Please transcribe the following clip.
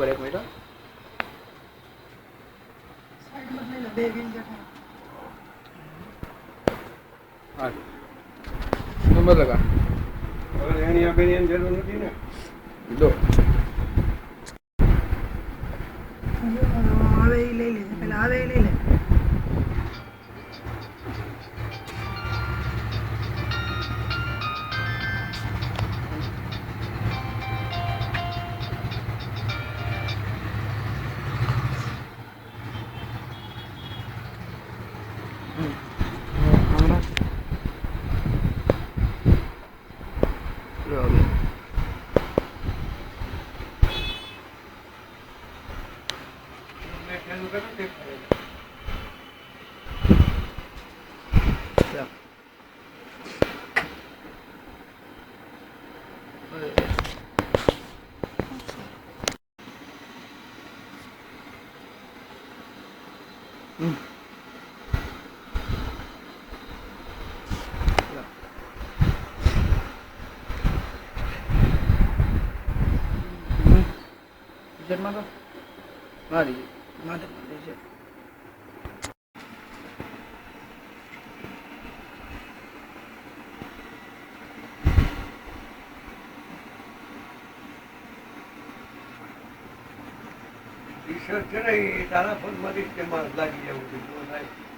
ઉપર એક મિનિટ હા નંબર લગા એની બેની જરૂર નથી ને જો આવે એ લઈ લે પેલા આવે એ લઈ લે માં તો મારી માથે છે ટી શર્ટ છે ને એ તારા ફોનમાંથી જ તેમાં લાગી જવું છે